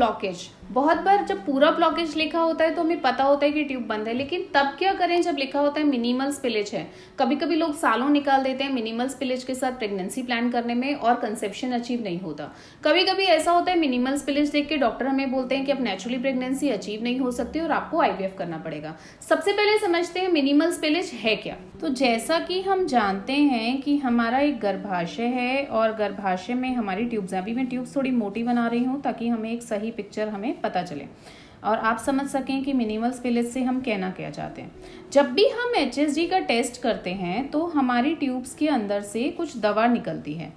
Blockage, बहुत बार जब पूरा ब्लॉकेज लिखा होता है तो हमें पता होता है कि ट्यूब बंद है, लेकिन तब क्या करें जब लिखा होता है मिनिमल स्पिलेज है। कभी कभी लोग सालों निकाल देते हैं मिनिमल स्पिलेज के साथ प्रेगनेंसी प्लान करने में और कंसेप्शन अचीव नहीं होता। कभी कभी ऐसा होता है मिनिमल स्पिलेज देख के डॉक्टर हमें बोलते हैं कि अब नेचुरली प्रेगनेंसी अचीव नहीं हो सकती और आपको आईवीएफ करना पड़ेगा। सबसे पहले समझते हैं मिनिमल स्पिलेज है क्या। तो जैसा कि हम जानते हैं कि हमारा एक गर्भाशय है और गर्भाशय में हमारी ट्यूब्स, अभी मैं ट्यूब्स थोड़ी मोटी बना रही हूँ ताकि हमें एक सही पिक्चर हमें पता चले और आप समझ सकें कि मिनिमल स्पिलेज से हम कहना क्या चाहते हैं। जब भी हम HSG का टेस्ट करते हैं तो हमारी ट्यूब्स के अंदर से कुछ दवा निकलती है।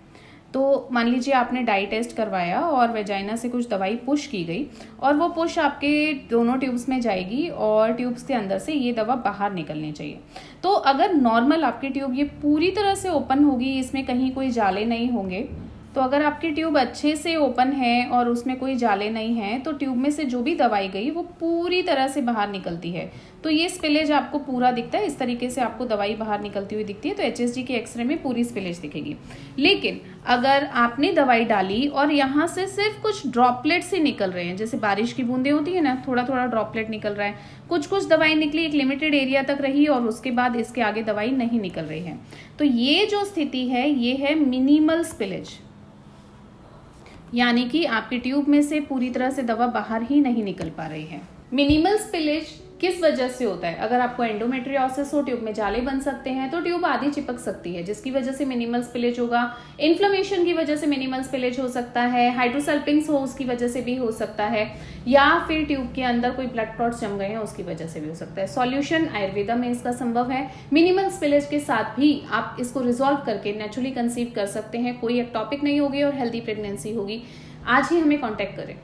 तो मान लीजिए आपने डाई टेस्ट करवाया और वेजाइना से कुछ दवाई पुश की गई और वो पुश आपके दोनों ट्यूब्स में जाएगी और ट्यूब्स के अंदर से ये दवा बाहर निकलनी चाहिए। तो अगर नॉर्मल आपकी ट्यूब ये पूरी तरह से ओपन होगी, इसमें कहीं कोई जाले नहीं होंगे, तो अगर आपकी ट्यूब अच्छे से ओपन है और उसमें कोई जाले नहीं है तो ट्यूब में से जो भी दवाई गई वो पूरी तरह से बाहर निकलती है। तो ये स्पिलेज आपको पूरा दिखता है, इस तरीके से आपको दवाई बाहर निकलती हुई दिखती है। तो HSG के एक्सरे में पूरी स्पिलेज दिखेगी। लेकिन अगर आपने दवाई डाली और यहाँ से सिर्फ कुछ ड्रॉपलेट्स ही निकल रहे हैं, जैसे बारिश की बूंदें होती है ना, थोड़ा थोड़ा ड्रॉपलेट निकल रहा है, कुछ कुछ दवाई निकली, एक लिमिटेड एरिया तक रही और उसके बाद इसके आगे दवाई नहीं निकल रही है, तो ये जो स्थिति है ये है मिनिमल स्पिलेज, यानी कि आपकी ट्यूब में से पूरी तरह से दवा बाहर ही नहीं निकल पा रही है। मिनिमल स्पिलेज किस वजह से होता है? अगर आपको एंडोमेट्रियोसिस हो, ट्यूब में जाले बन सकते हैं, तो ट्यूब आधी चिपक सकती है जिसकी वजह से मिनिमल स्पिलेज होगा। इन्फ्लेमेशन की वजह से मिनिमल स्पिलेज हो सकता है, हाइड्रोसल्पिंग्स हो उसकी वजह से भी हो सकता है, या फिर ट्यूब के अंदर कोई ब्लड क्लॉट्स जम गए हैं उसकी वजह से भी हो सकता है। सॉल्यूशन आयुर्वेदा में इसका संभव है। मिनिमल स्पिलेज के साथ भी आप इसको रिजॉल्व करके नेचुरली कंसीव कर सकते हैं। कोई एक टॉपिक नहीं होगी और हेल्दी प्रेगनेंसी होगी। आज ही हमें कॉन्टेक्ट करें।